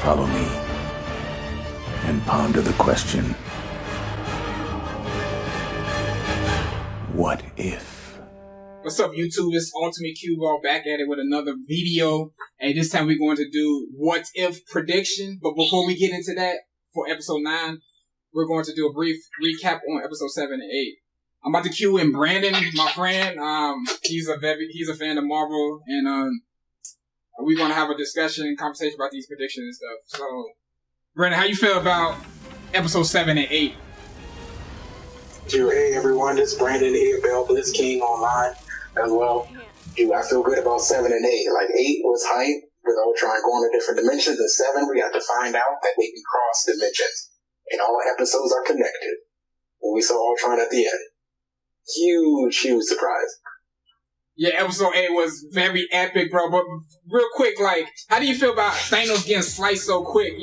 Follow me and ponder the question, what if? What's up, YouTube? It's Ultimate Cue Ball back at it with another video. And this time we're going to do what if prediction. But before we get into that, for episode 9, we're going to do a brief recap on episode 7 and 8. I'm about to cue in Brandon, my friend. He's a fan of Marvel, and we're going to have a discussion and conversation about these predictions and stuff. So, Brandon, how you feel about episode 7 and 8? Hey everyone, this is Brandon here, Bell Blitz King online as well. I feel good about 7 and 8. Like 8 was hype with Ultron going to different dimensions, and 7 we had to find out that they can cross dimensions. And all episodes are connected. When we saw Ultron at the end. Huge surprise. Yeah, episode 8 was very epic, bro. But real quick, like, how do you feel about Thanos getting sliced so quick,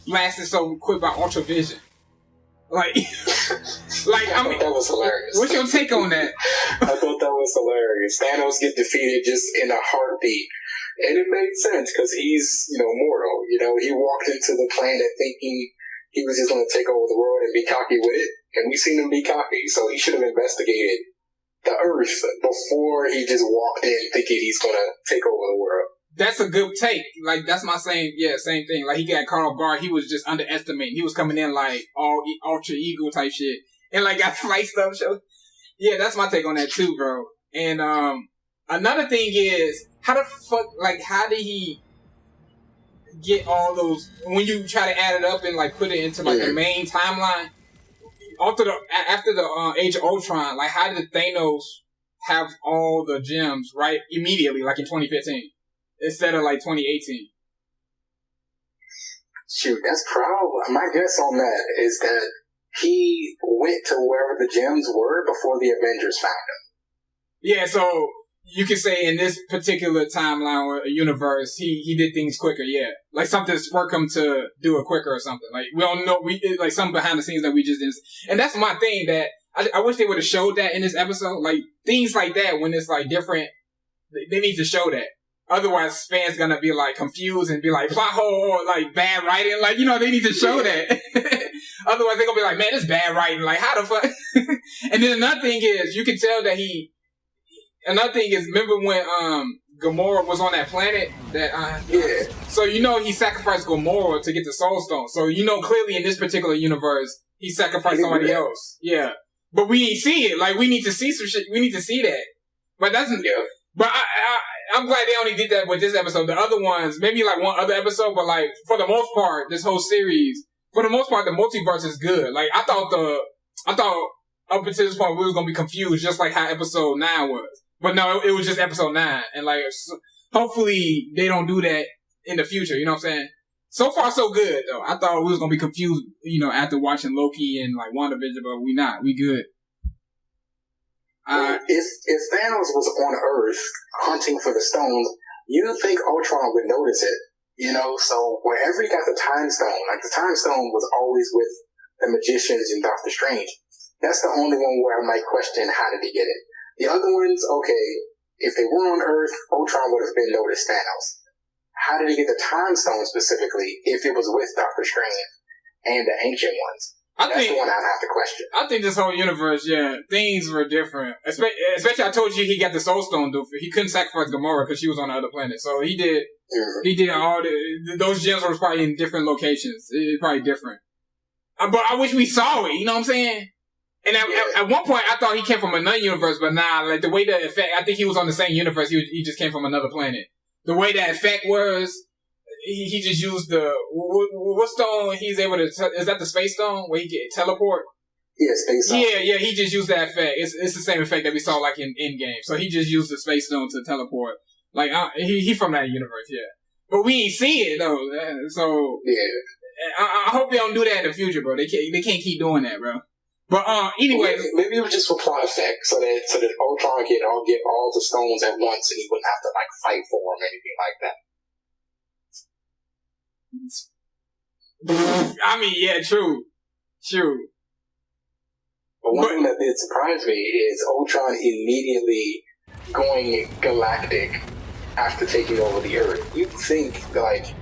blasted so quick by Ultra Vision? Like, I mean, that was hilarious. What's your take on that? I thought that was hilarious. Thanos get defeated just in a heartbeat. And it made sense, because he's, mortal. He walked into the planet thinking he was just going to take over the world and be cocky with it. And we've seen him be cocky. So he should have investigated the Earth before he just walked in thinking he's going to take over the world. That's a good take. Like, that's my same thing. Like, he got caught off guard. He was just underestimating. He was coming in like all ultra ego type shit. And like got sliced up. So, yeah, that's my take on that too, bro. And another thing is, how did he get all those, when you try to add it up and like put it into like the main timeline, after the Age of Ultron, like how did Thanos have all the gems right immediately, like in 2015, instead of like 2018? Shoot, that's probably, my guess on that is that he went to wherever the gems were before the Avengers found him. Yeah, so you could say in this particular timeline or universe, he did things quicker, yeah. Like something spurred him to do it quicker or something. Like, we don't know, like something behind the scenes that we just didn't. And that's my thing, that I wish they would have showed that in this episode. Like, things like that, when it's like different, they need to show that. Otherwise, fans gonna be like confused and be like, plot hole, or like bad writing. Like, they need to show that. Otherwise, they're gonna be like, man, this bad writing. Like, how the fuck? And then another thing is, you can tell that another thing is, remember when Gamora was on that planet? Yeah. So he sacrificed Gamora to get the Soul Stone. So clearly in this particular universe, he sacrificed somebody else. Yeah. But we ain't see it. Like, we need to see some shit. We need to see that. But that's But I'm glad they only did that with this episode. The other ones, maybe like one other episode, but like for the most part, this whole series, for the most part, the multiverse is good. Like, I thought up until this point we was gonna be confused, just like how episode 9 was. But no, it was just episode 9. And like, hopefully they don't do that in the future. You know what I'm saying? So far, so good, though. I thought we was going to be confused, after watching Loki and like WandaVision, but we not. We good. If Thanos was on Earth hunting for the stones, you'd think Ultron would notice it. So wherever he got the time stone, like the time stone was always with the magicians and Doctor Strange. That's the only one where I might question, how did he get it? The other ones, okay, if they were on Earth, Ultron would have been noticed Thanos. How did he get the time stone specifically if it was with Doctor Strange and the Ancient Ones? That's the one I'd have to question. I think this whole universe, things were different. Especially, I told you he got the Soul Stone, though. He couldn't sacrifice Gamora because she was on the other planet. So he did, he did all those gems were probably in different locations. It's probably different. But I wish we saw it, you know what I'm saying? And at one point, I thought he came from another universe, but nah, like the way the effect, I think he was on the same universe. He just came from another planet. The way that effect was, he just used what stone he's able to, is that the Space Stone where he can teleport? Yeah, Space Stone. Yeah, he just used that effect. It's the same effect that we saw like in Endgame. So he just used the Space Stone to teleport. Like, he from that universe, yeah. But we ain't see it though, so. Yeah. I hope they don't do that in the future, bro. They can't keep doing that, bro. But anyway, maybe it was just for plot effect, so that Ultron get all the stones at once, and he wouldn't have to like fight for them or anything like that. I mean, yeah, true. But one thing that did surprise me is Ultron immediately going galactic after taking over the Earth. You'd think like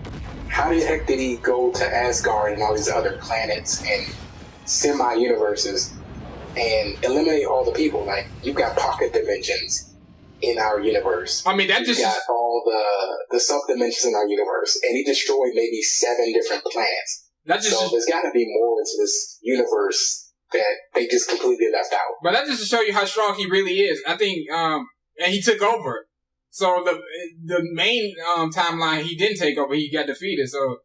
how the heck did he go to Asgard and all these other planets and semi-universes and eliminate all the people? Like, you've got pocket dimensions in our universe. I mean, that just got all the sub-dimensions in our universe, and he destroyed maybe 7 different planets. So there's got to be more into this universe that they just completely left out. But that's just to show you how strong he really is. I think, and he took over. So the main timeline, he didn't take over. He got defeated. So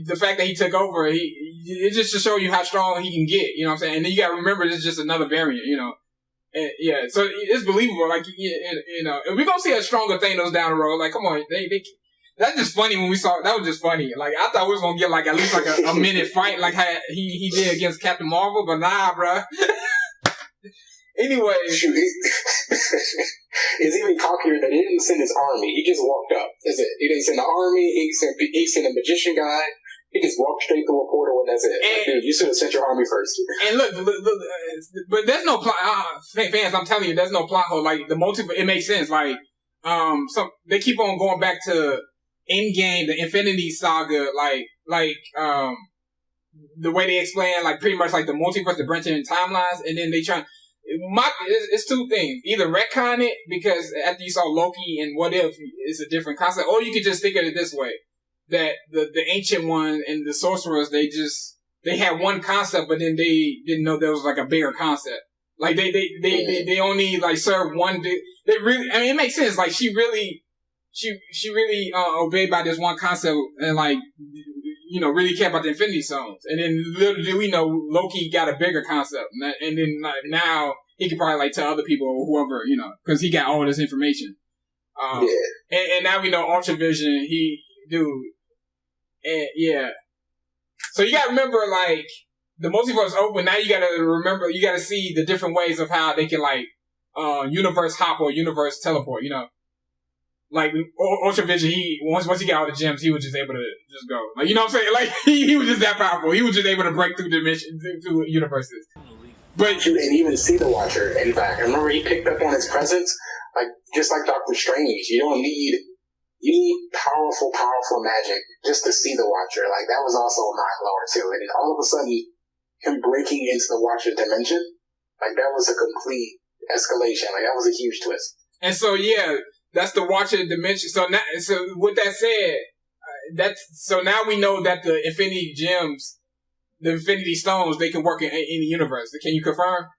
the fact that he took over, it's just to show you how strong he can get. You know what I'm saying? And then you got to remember, this is just another variant. You know. And, yeah, so it's believable. Like, you know, and we're gonna see a stronger Thanos down the road. Like, come on, that's just funny when we saw. That was just funny. Like, I thought we was gonna get like at least like a minute fight, like how he did against Captain Marvel, but nah, bruh. Anyway, shoot, it's even cockier that he didn't send his army. He just walked up. That's it. He didn't send the army. He sent a magician guy. He just walked straight through a portal and that's it. Like, dude, you should have sent your army first. And look, but there's no plot. Fans, I'm telling you, there's no plot hole. Like, the multiple, it makes sense. Like, they keep on going back to Endgame, the Infinity Saga, the way they explain, like, pretty much like the multiverse, the branching timelines, and then they try. It's 2 things. Either retcon it, because after you saw Loki and What If, it's a different concept, or you could just think of it this way. That the ancient one and the sorcerers, they had one concept, but then they didn't know there was like a bigger concept. Like they only like served one. They really, I mean, it makes sense. Like she really obeyed by this one concept and like, you know, really cared about the Infinity Stones. And then little do we know, Loki got a bigger concept, and then like, now he can probably like tell other people or whoever, you know, because he got all this information. And now we know Ultravision. Dude. And yeah, so you gotta remember, like, the multiverse open. Now you gotta see the different ways of how they can like universe hop or universe teleport. You know, like Ultravision. Once he got all the gems, he was just able to just go. Like, you know what I'm saying? Like he was just that powerful. He was just able to break through dimensions, through universes. But you didn't even see the Watcher. In fact, I remember he picked up on his presence, like just like Doctor Strange. You need powerful magic just to see the Watcher. Like, that was also a mind-blower, too. And then all of a sudden, him breaking into the Watcher's dimension, like, that was a complete escalation. Like, that was a huge twist. And so, yeah, that's the Watcher dimension. So with that said, so now we know that the Infinity Gems, the Infinity Stones, they can work in any universe. Can you confirm?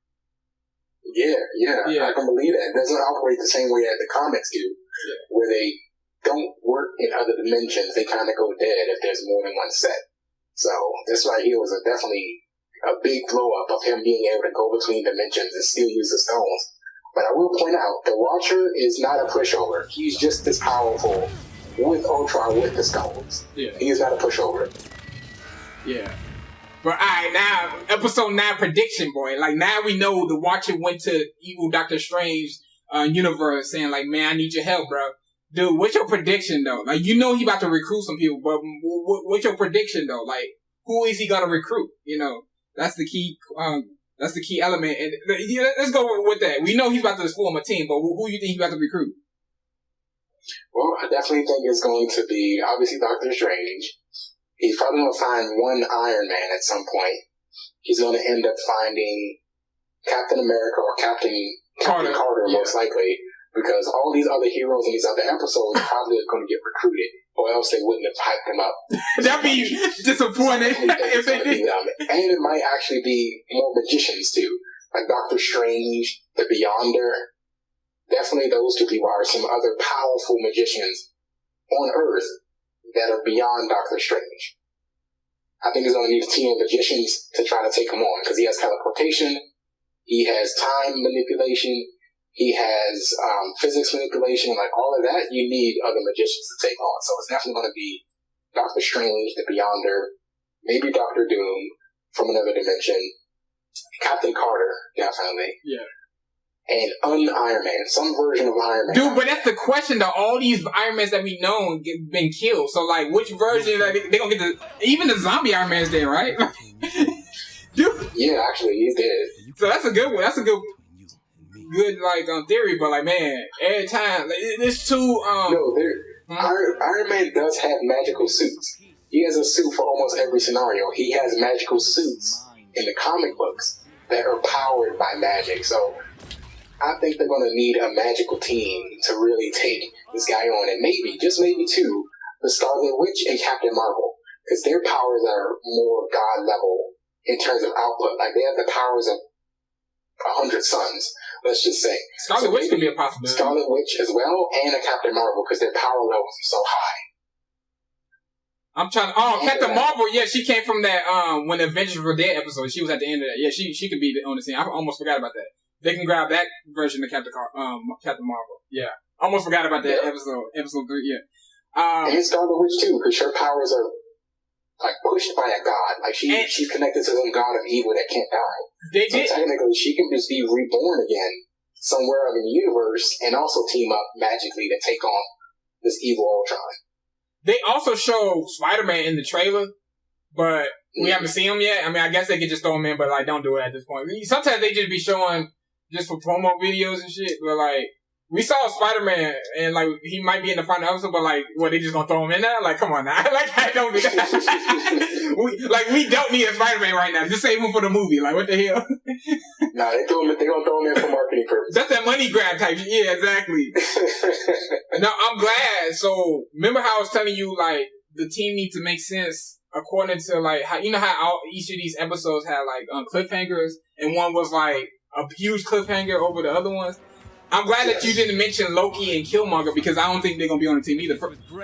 Yeah, I can believe that. It doesn't operate the same way as the comics do, where they don't work in other dimensions. They kind of go dead if there's more than one set. So this right here was definitely a big blow up of him being able to go between dimensions and still use the stones. But I will point out, the Watcher is not a pushover. He's just as powerful with Ultron with the stones. Yeah. He's not a pushover. Yeah. But alright, now episode 9 prediction, boy. Like, now we know the Watcher went to evil Doctor Strange universe saying like, man, I need your help, bro. Dude, what's your prediction, though? Like, you know he about to recruit some people, but what's your prediction, though? Like, who is he gonna recruit? You know, that's the key. That's the key element. And let's go with that. We know he's about to form a team, but who you think he's about to recruit? Well, I definitely think it's going to be obviously Doctor Strange. He's probably gonna find one Iron Man at some point. He's gonna end up finding Captain America or Captain Carter, most likely. Because all these other heroes in these other episodes probably are going to get recruited, or else they wouldn't have hyped them up. That'd be disappointing if they did. And it might actually be more magicians too, like Doctor Strange, the Beyonder. Definitely, those 2 people are some other powerful magicians on Earth that are beyond Doctor Strange. I think he's going to need a team of magicians to try to take him on, because he has teleportation, he has time manipulation. He has physics manipulation, like all of that. You need other magicians to take on. So it's definitely going to be Doctor Strange, the Beyonder, maybe Doctor Doom from another dimension, Captain Carter, definitely. Yeah. And Iron Man, some version of Iron Man. Dude, but that's the question, though. All these Iron Mans that we know been killed. So, like, which version? Like, they gonna get even the zombie Iron Man's dead, right? Dude. Yeah, actually, he's dead. So that's a good one. That's a good like theory, but like, man, every time like, it's too No, Iron Man does have magical suits. He has a suit for almost every scenario. He has magical suits in the comic books that are powered by magic. So I think they're going to need a magical team to really take this guy on, and maybe, just maybe two, the Scarlet Witch and Captain Marvel, because their powers are more god level in terms of output. Like, they have the powers of 100 suns, let's just say. Scarlet Witch could be a possibility. Scarlet Witch as well, and a Captain Marvel, because their power levels are so high. I'm trying. Oh, Captain Marvel. Yeah, she came from that when the Avengers Were Dead episode. She was at the end of that. Yeah, she could be on the scene. I almost forgot about that. They can grab that version of Captain Marvel. Yeah, almost forgot about that episode 3. Yeah. And Scarlet Witch too, because her powers are like pushed by a god. Like she's connected to some god of evil that can't die. Technically, she can just be reborn again somewhere in the universe, and also team up magically to take on this evil Ultron. They also show Spider-Man in the trailer, but we haven't seen him yet. I mean, I guess they could just throw him in, but like, don't do it at this point. Sometimes they just be showing just for promo videos and shit, but like, we saw Spider-Man, and like, he might be in the final episode, but like, what, they just gonna throw him in there? Like, come on now. Like, I don't do that. we don't need a Spider-Man right now. Just save him for the movie. Like, what the hell? Nah, they gonna throw him in for marketing purposes. That's that money grab type shit. Yeah, exactly. No, I'm glad. So, remember how I was telling you, like, the team needs to make sense according to, like, how, you know how each of these episodes had, like, cliffhangers, and one was, like, a huge cliffhanger over the other ones? I'm glad that you didn't mention Loki and Killmonger, because I don't think they're gonna be on the team either.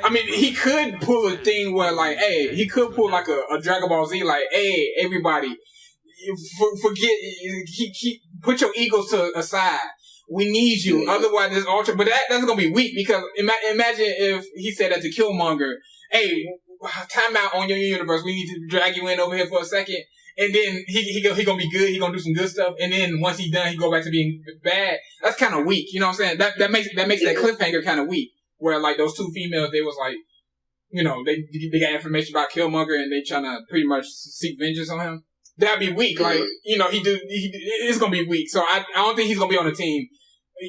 I mean, he could pull a thing where, like, hey, he could pull like a Dragon Ball Z, like, hey, everybody, forget, put your egos to aside. We need you. Otherwise, this Ultron, but that's gonna be weak, because imagine if he said that to Killmonger, hey, time out on your universe. We need to drag you in over here for a second. And then he gonna be good. He gonna do some good stuff. And then once he's done, he go back to being bad. That's kind of weak. You know what I'm saying? That makes that cliffhanger kind of weak. Where like those two females, they was like, you know, they got information about Killmonger and they trying to pretty much seek vengeance on him. That'd be weak. Like, you know, it's gonna be weak. So I don't think he's gonna be on the team.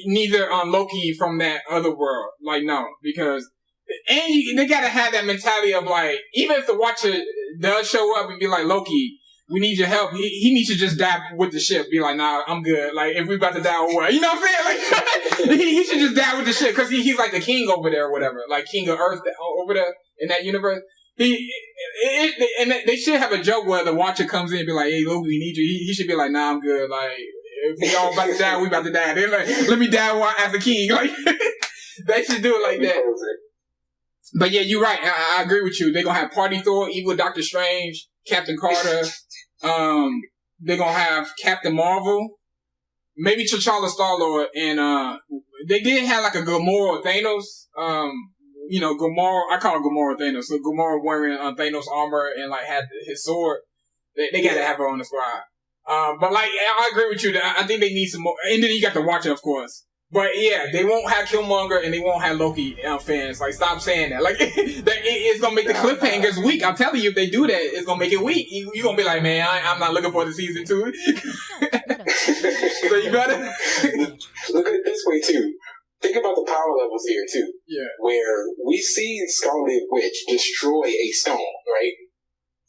Neither on Loki from that other world. Like, no, because they gotta have that mentality of like, even if the Watcher does show up and be like, Loki, we need your help. He needs to just die with the ship. Be like, nah, I'm good. Like, if we about to die or what? You know what I'm saying? Like, he should just die with the ship, because he's like the king over there or whatever. Like, king of Earth over there in that universe. And they should have a joke where the Watcher comes in and be like, hey, Loki, we need you. He should be like, nah, I'm good. Like, if we all about to die, we about to die. They're like, let me die as a king. Like, they should do it like that. But yeah, you're right. I agree with you. They're going to have Party Thor, Evil Doctor Strange, Captain Carter. They're going to have Captain Marvel. Maybe T'Challa Star-Lord. And they did have like a Gamora Thanos. You know, Gamora, I call it Gamora Thanos. So Gamora wearing Thanos armor and like had his sword. They got to have her on the squad. But like, I agree with you. I think they need some more. And then you got the Watcher, of course. But yeah, they won't have Killmonger and they won't have Loki fans. Like, stop saying that. Like, it's gonna make the cliffhangers weak. I'm telling you, if they do that, it's gonna make it weak. You're gonna be like, man, I'm not looking forward to season 2. So you gotta look at it this way too. Think about the power levels here too. Yeah. Where we see Scarlet Witch destroy a stone, right?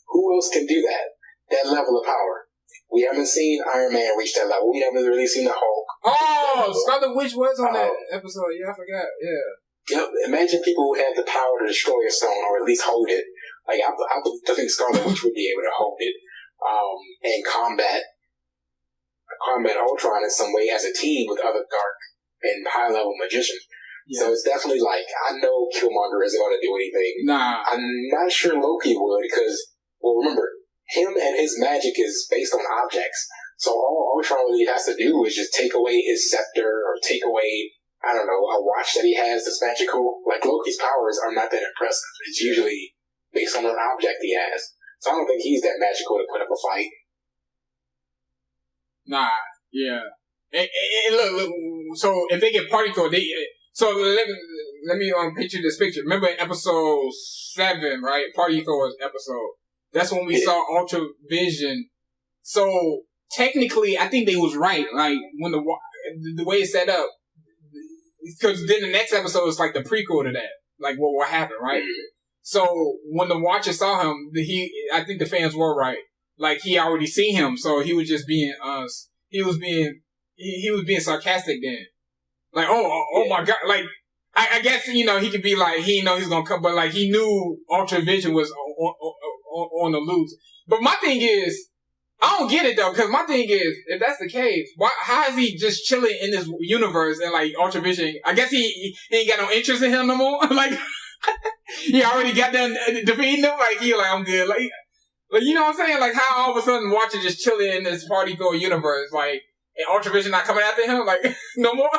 Who else can do that? That level of power. We haven't seen Iron Man reach that level. We haven't really seen the Hulk. Oh, Scarlet Witch was on that episode. Yeah, I forgot. Yeah. Yep. Imagine people who have the power to destroy a stone, or at least hold it. Like, I think Scarlet Witch would be able to hold it, and combat Ultron in some way as a team with other dark and high level magicians. Yeah. So it's definitely like, I know Killmonger isn't going to do anything. Nah. I'm not sure Loki would, because, well, remember, him and his magic is based on objects. So all Ultron really has to do is just take away his scepter, or take away, I don't know, a watch that he has that's magical. Like, Loki's powers are not that impressive. It's usually based on an object he has. So I don't think he's that magical to put up a fight. Nah, yeah. And look, so if they get Party Thor, so let me picture this picture. Remember in episode 7, right? Party Thor's episode. That's when we saw Ultra Vision. So technically, I think they was right. Like, when the way it's set up, because then the next episode is like the prequel to that. like what happened, right? So when the Watcher saw him, I think the fans were right. Like he already seen him, so he was just being he was being sarcastic then. Like oh my god, like I guess he could be like he didn't know he's gonna come, but like he knew Ultra Vision was on the loose. But my thing is, I don't get it though, because my thing is, if that's the case, how is he just chilling in this universe and like Ultra Vision? I guess he ain't got no interest in him no more. Like he already got done defeating him. Like he like I'm good. Like you know what I'm saying? Like how all of a sudden Watcher just chilling in this party goer universe, like and Ultra Vision not coming after him, like no more.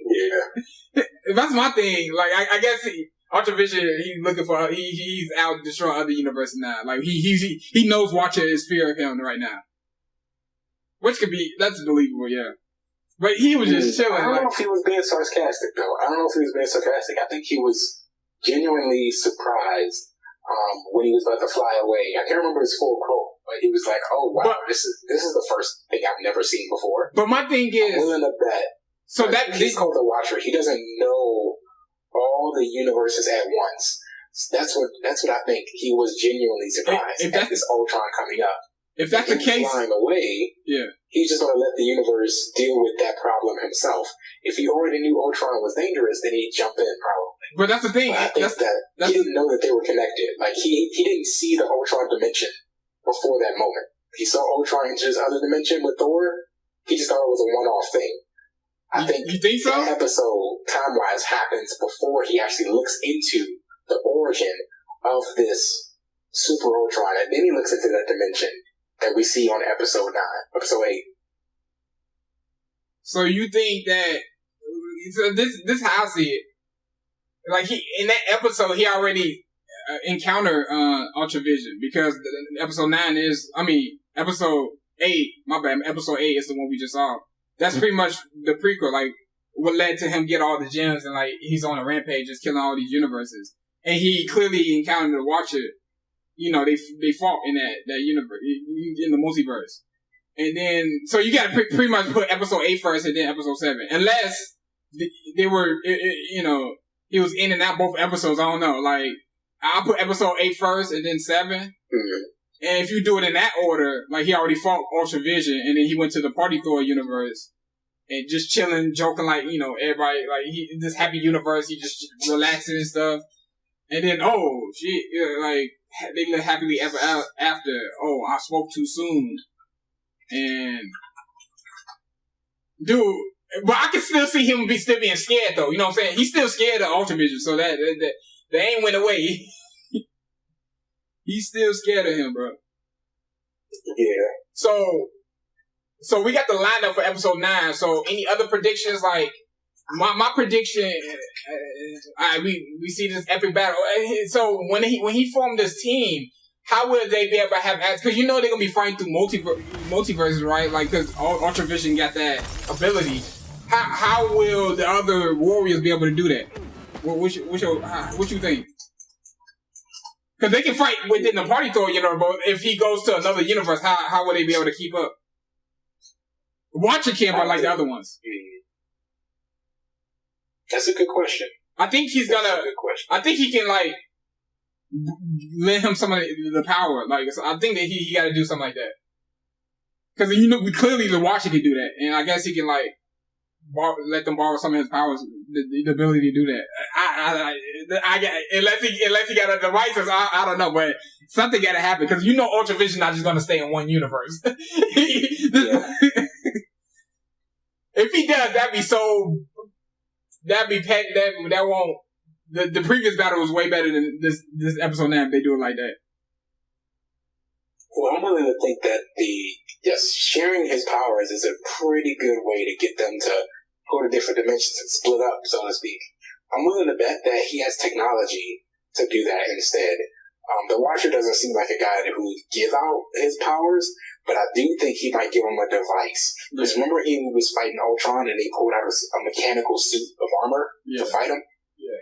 Yeah, that's my thing. Like I guess Ultra Vision, he's looking for he's out destroying other universes now. Like he knows Watcher is fear of him right now, which could be that's believable, yeah. But he was just chilling. I don't know if he was being sarcastic though. I think he was genuinely surprised when he was about to fly away. I can't remember his full quote, but he was like, "Oh wow, this is the first thing I've never seen before." But my thing is, I'm willing to bet. So that he's called the Watcher. He doesn't know all the universes at once. That's what I think. He was genuinely surprised at this Ultron coming up. If that's the case, flying away, yeah, he's just going to let the universe deal with that problem himself. If he already knew Ultron was dangerous, then he'd jump in probably. But that's the thing. But I think he didn't know that they were connected. Like he didn't see the Ultron dimension before that moment. He saw Ultron into his other dimension with Thor. He just thought it was a one-off thing. I think you think so? That episode, time-wise, happens before he actually looks into the origin of this Super Ultron, and then he looks into that dimension that we see on episode 8. So you think that? So this how I see it. Like in that episode, he already encountered Ultra Vision because episode 9 is, episode 8. My bad. Episode 8 is the one we just saw. That's pretty much the prequel, like, what led to him get all the gems and, like, he's on a rampage just killing all these universes. And he clearly encountered the Watcher. They fought in that universe, in the multiverse. And then, so you gotta pretty much put episode 8 first and then episode 7. Unless they were, he was in and out both episodes, I don't know. Like, I'll put episode 8 first and then 7. Mm-hmm. And if you do it in that order, like he already fought Ultra Vision, and then he went to the Party Thor universe and just chilling, joking like everybody like this happy universe. He just relaxing and stuff. And then like they live happily ever after. Oh, I spoke too soon, and dude, but I can still see him still being scared though. You know what I'm saying? He's still scared of Ultra Vision, so that aim went away. He's still scared of him, bro. Yeah. So we got the lineup for episode 9. So any other predictions? Like my prediction, we see this epic battle. So when he formed this team, how will they be able to have access? Because they're gonna be fighting through multiverses, right? Like because Ultra Vision got that ability. How will the other warriors be able to do that? What you think? Because they can fight within the Party Thor, but if he goes to another universe, how will they be able to keep up? Watcher can't, but like the other ones. That's a good question. I think he's gonna. I think he can like lend him some of the power. Like so I think that he got to do something like that. Because clearly the Watcher can do that, and I guess he can like let them borrow some of his powers, the ability to do that. Unless he got a devices, I don't know, but something got to happen because Ultra Vision not just gonna stay in one universe. If he does, that'd be packed. That won't. The previous battle was way better than this episode 9 if they do it like that. Well, I'm willing to think that sharing his powers is a pretty good way to get them to go to different dimensions and split up, so to speak. I'm willing to bet that he has technology to do that instead. The Watcher doesn't seem like a guy who would give out his powers, but I do think he might give him a device. Because remember he was fighting Ultron and he pulled out a mechanical suit of armor to fight him? Yeah.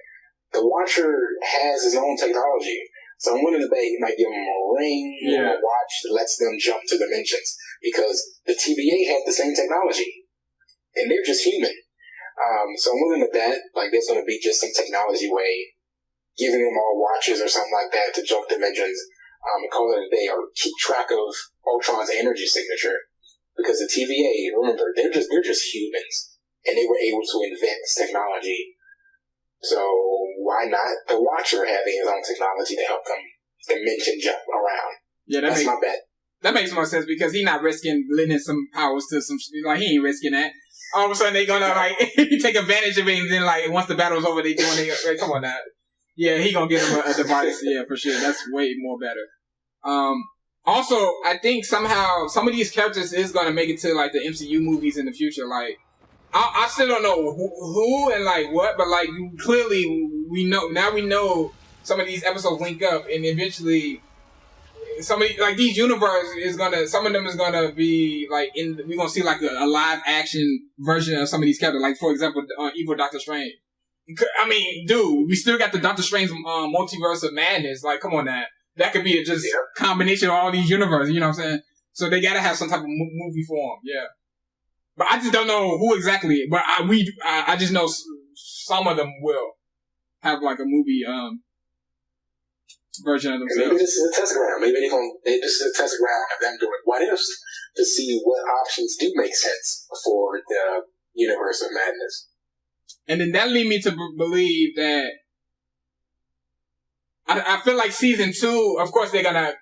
The Watcher has his own technology. So I'm willing to bet he might give him a ring or a watch that lets them jump to dimensions. Because the TVA had the same technology. And they're just human. So I'm willing to bet like there's going to be just some technology way giving them all watches or something like that to jump dimensions, and call it a day, or keep track of Ultron's energy signature. Because the TVA, remember, they're just humans, and they were able to invent this technology. So why not the Watcher having his own technology to help them dimension jump around? Yeah, that's my bet. That makes more sense because he's not risking lending some powers to some, like, he ain't risking that. All of a sudden they gonna like take advantage of it, and then like once the battle's over, they doing it. Like, come on now. Yeah, he gonna give him a device. Yeah, for sure. That's way more better. Also, I think somehow some of these characters is gonna make it to like the MCU movies in the future. Like, I still don't know who and like what, but like clearly we know some of these episodes link up, and eventually somebody like these universes is gonna, some of them is gonna be like we're gonna see like a live action version of some of these characters. Like for example, evil Doctor Strange. I mean, dude, we still got the Doctor Strange multiverse of madness. Like, come on now. That could be just combination of all these universes, you know what I'm saying? So they gotta have some type of movie form, yeah. But I just don't know who exactly. But I just know some of them will have like a movie version of themselves. Maybe this is a test ground. Maybe this is a test ground of them doing what ifs to see what options do make sense for the universe of madness. And then that lead me to believe that I feel like season 2, of course, they're gonna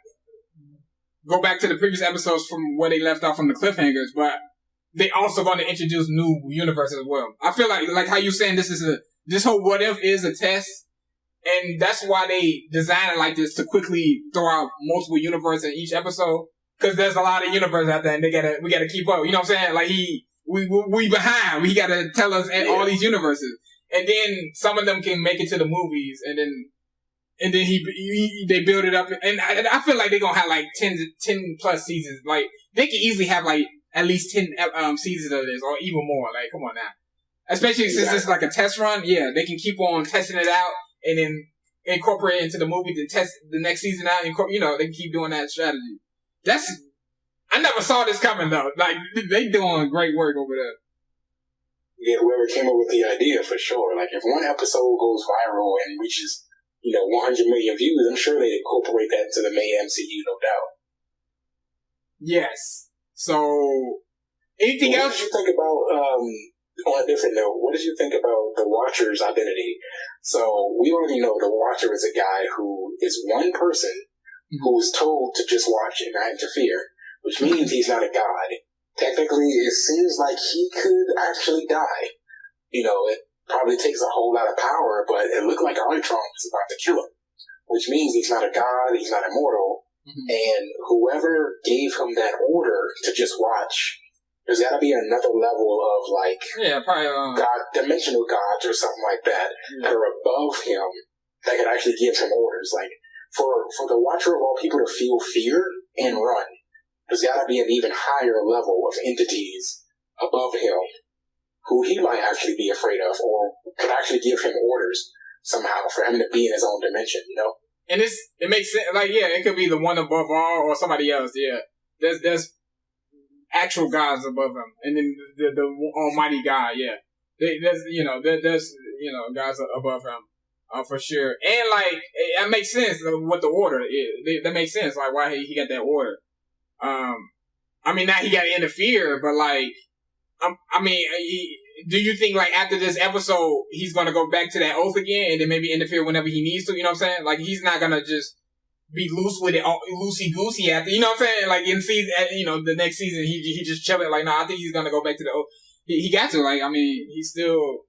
go back to the previous episodes from where they left off from the cliffhangers, but they also gonna introduce new universes as well. I feel like how you saying this whole what if is a test, and that's why they designed it like this, to quickly throw out multiple universes in each episode, because there's a lot of universes out there, and we gotta keep up. You know what I'm saying? Like we behind. We gotta tell us all these universes, and then some of them can make it to the movies, and then they build it up, and I feel like they're gonna have like 10 plus seasons. Like they can easily have like at least 10 seasons of this, or even more. Like, come on now. Especially since it's like a test run, yeah, they can keep on testing it out and then incorporate it into the movie to test the next season out. You know, they can keep doing that strategy. I never saw this coming though. Like they doing great work over there. Yeah, whoever came up with the idea for sure. Like if one episode goes viral and reaches 100 million views, I'm sure they incorporate that into the main MCU, no doubt. Yes. So, anything else? What did you think about, on a different note, what did you think about the Watcher's identity? So, we already know the Watcher is a guy who is one person who is told to just watch and not interfere, which means he's not a god. Technically, it seems like he could actually die. It probably takes a whole lot of power, but it looked like Ultron was about to kill him, which means he's not a god, he's not immortal, and whoever gave him that order to just watch, there's got to be another level of probably dimensional gods or something like that that are above him that could actually give him orders. Like for the Watcher of all people to feel fear and run, there's got to be an even higher level of entities above him who he might actually be afraid of, or could actually give him orders somehow for him to be in his own dimension, And it makes sense. Like, yeah, it could be the one above all or somebody else. Yeah, there's actual gods above him, and then the Almighty God. Yeah, there's gods above him, for sure. And like it makes sense what the order is. That makes sense. Like why he got that order. I mean, now he got to interfere, but like. Do you think like after this episode he's gonna go back to that oath again and then maybe interfere whenever he needs to? You know what I'm saying? Like he's not gonna just be loose with it, loosey goosey after. You know what I'm saying? Like in season, the next season he just chilling. Like no, I think he's gonna go back to the oath. He got to. Like I mean, he's still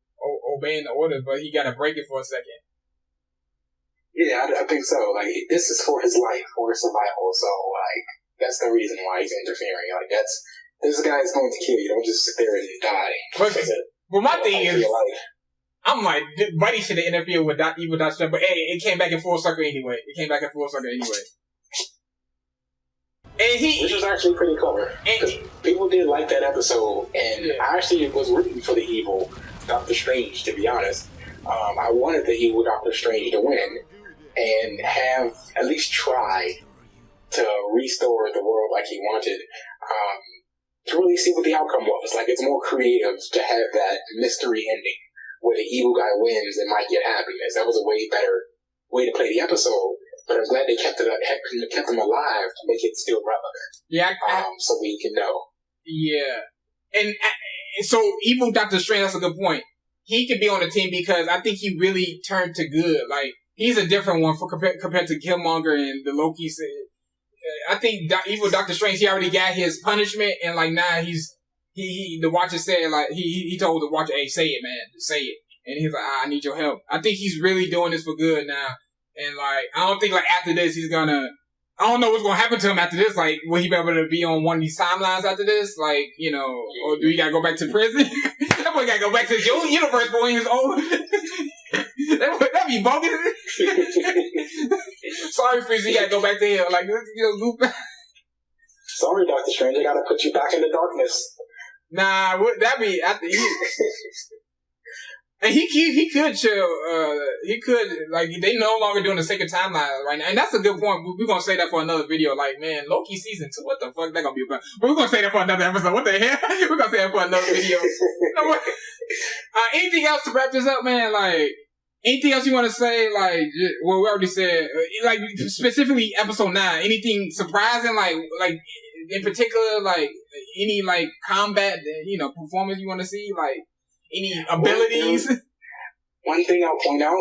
obeying the orders, but he gotta break it for a second. Yeah, I think so. Like this is for his life, for his survival. So like that's the reason why he's interfering. Like this guy is going to kill you. Don't just sit there and die. But my thing is, I'm like, Buddy should have interfered with evil Doctor Strange, but hey, it came back in full circle anyway. Which was actually pretty clever. Because people did like that episode, and I actually was rooting for the evil Doctor Strange, to be honest. I wanted the evil Doctor Strange to win, and have at least try to restore the world like he wanted. To really see what the outcome was. Like, it's more creative to have that mystery ending where the evil guy wins and might get happiness. That was a way better way to play the episode. But I'm glad they kept them alive to make it still relevant. Yeah, so we can know. Yeah, and so evil Doctor Strange. That's a good point. He could be on the team because I think he really turned to good. Like he's a different one compared to Killmonger and the Loki. I think evil Doctor Strange. He already got his punishment, and like now the Watcher said like he told the Watcher, "Hey, say it, man, say it." And he's like, "I need your help." I think he's really doing this for good now. And, like, I don't think, like, after this, he's gonna... I don't know what's gonna happen to him after this. Like, will he be able to be on one of these timelines after this? Like, you know, or do he gotta go back to prison? That boy gotta go back to his own universe before he's old. That'd be bogus. Sorry, Freeze, you gotta go back to hell. Like, you know, sorry, Doctor Strange, I gotta put you back in the darkness. Nah, that'd be... And he could chill. He could, like, they no longer doing the sacred timeline right now. And that's a good point. We're going to say that for another video. Like, man, Loki season 2, what the fuck? That going to be about? But we're going to say that for another episode. What the hell? We're going to say that for another video. No, anything else to wrap this up, man? Like, anything else you want to say? Like, well, we already said, like, specifically episode 9. Anything surprising? Like, in particular, like, any, like, combat, you know, performance you want to see? Like, any abilities? One thing I'll point out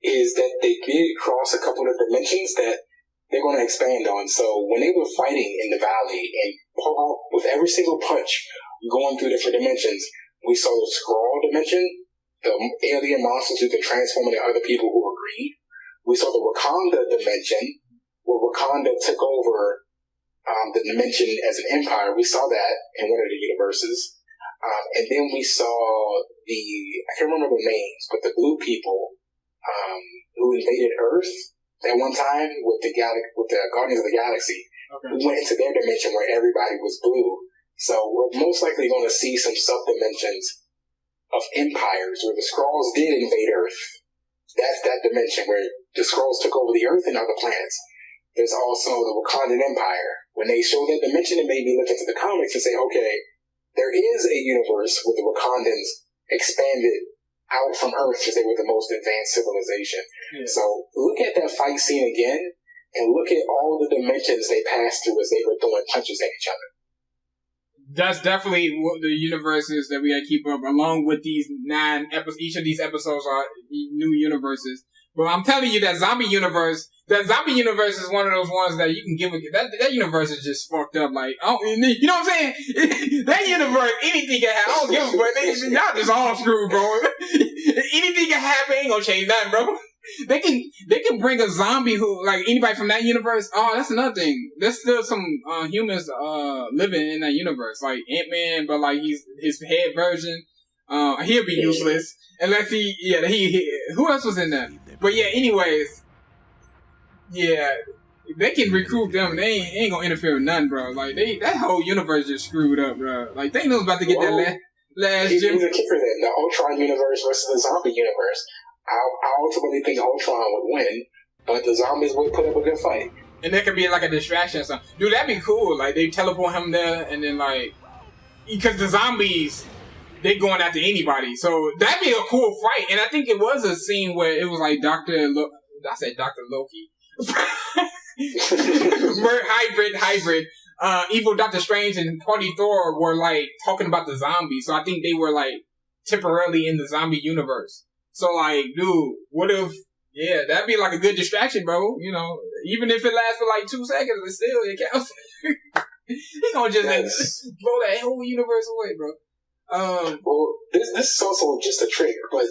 is that they did cross a couple of dimensions that they're going to expand on. So when they were fighting in the valley and Paul, with every single punch going through different dimensions, we saw the Skrull dimension, the alien monsters who could transform into other people who agreed. We saw the Wakanda dimension, where Wakanda took over the dimension as an empire. We saw that in one of the universes. And then we saw I can't remember the names, but the blue people who invaded Earth at one time with the Guardians of the Galaxy. Okay. We went into their dimension where everybody was blue. So we're most likely going to see some sub-dimensions of empires where the Skrulls did invade Earth. That's that dimension where the Skrulls took over the Earth and other planets. There's also the Wakandan Empire. When they showed that dimension, it made me look into the comics and say, okay, there is a universe where the Wakandans expanded out from Earth because they were the most advanced civilization. Yeah. So look at that fight scene again and look at all the dimensions they passed through as they were throwing punches at each other. That's definitely what the universes that we gotta keep up, along with these 9 episodes. Each of these episodes are new universes. But I'm telling you, that zombie universe is one of those ones that you can give that universe is just fucked up. Like, you know what I'm saying? That universe, anything can happen. I don't give a fuck. Y'all just all screwed, bro. Anything can happen. Ain't gonna change nothing, bro. They can bring a zombie who, like, anybody from that universe. Oh, that's another thing. There's still some humans living in that universe, like Ant-Man, but like his head version. He'll be useless unless who else was in that? But yeah, anyways, yeah, they can recruit them. They ain't gonna interfere with nothing, bro. Like that whole universe just screwed up, bro. Like Thanos about to get that last gem. Here's a kicker then: the Ultron universe versus the zombie universe. I ultimately think Ultron would win, but the zombies would put up a good fight. And that could be like a distraction or something. Dude, that'd be cool. Like they teleport him there, and then like because the zombies, they going after anybody. So that'd be a cool fight. And I think it was a scene where it was like Dr. Loki. hybrid. Evil Doctor Strange and Party Thor were like talking about the zombies. So I think they were like temporarily in the zombie universe. So like, dude, what if, that'd be like a good distraction, bro. You know, even if it lasts for like 2 seconds, it still counts. He gonna just blow that whole universe away, bro. Well, this is also just a trick, but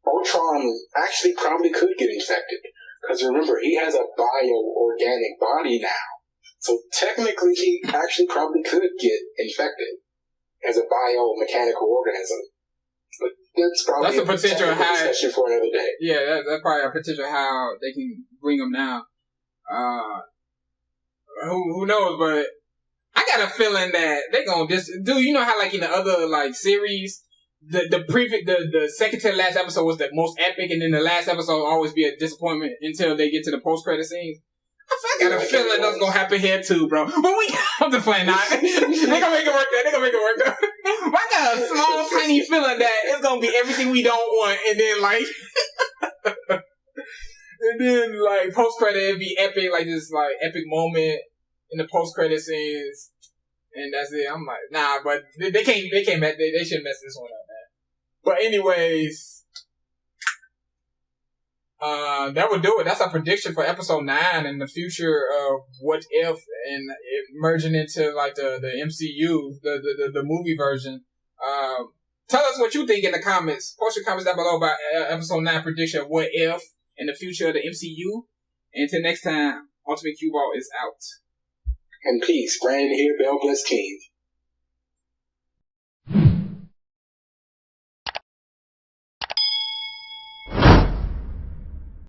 Ultron actually probably could get infected. Because remember, he has a bio-organic body now. So technically, he actually probably could get infected as a biomechanical organism. But that's a potential discussion for another day. Yeah, that's probably a potential how they can bring him now. Who knows? But I got a feeling that they're gonna dude. You know how like in the other like series, the second to the last episode was the most epic, and then the last episode will always be a disappointment until they get to the post credit scenes. I got a feeling that's gonna happen here too, bro. But I'm just playing now. They gonna make it work there. I got a small, tiny feeling that it's gonna be everything we don't want, and then like, And then, like, post-credit, it'd be epic, like, this, like, epic moment in the post-credit scenes. And that's it. I'm like, nah, but they can't mess, they shouldn't mess this one up, man. But anyways, that would do it. That's our prediction for episode 9 and the future of What If and it merging into, like, the MCU, the movie version. Tell us what you think in the comments. Post your comments down below about episode 9 prediction of What If and the future of the MCU. And until next time, Ultimate Cue Ball is out. And peace. Brandon here, Bell Bless King.